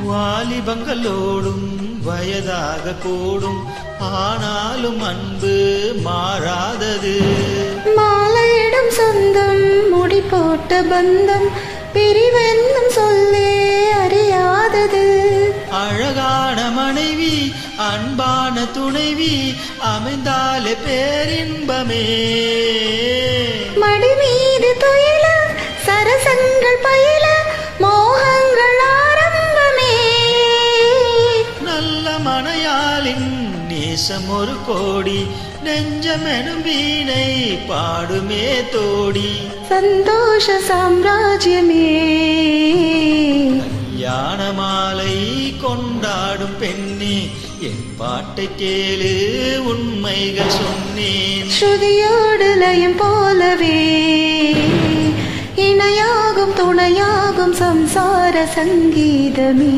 வாலிபங்களோடும் வயதாக கூடும், ஆனாலும் அன்பு மாறாதது. மாலையிடம் சொந்தம், முடி போட்ட பந்தம், பிரிவென்னும் சொல்லே அறியாதது. அழகான மனைவி, அன்பான துணைவி அமைந்தாலே பேரின்பமே. மடி மீது துயில சரசங்கள் பயில மோகங்கள் ஆரம்பமே. நல்ல மனையாளின் நேசம் ஒரு கோடி, நெஞ்சமெனும் வீணை பாடுமே தோடி. சந்தோஷ சாம்ராஜ்யமே கல்யாண மாலை கொண்டாடும் பெண்ணே, என் பாட்டை கேளு உண்மைகள் சொன்னேன். ஸ்ருதியோடு லயம் போலவே இணையாகும் துணையாகும் சம்சார சங்கீதமே.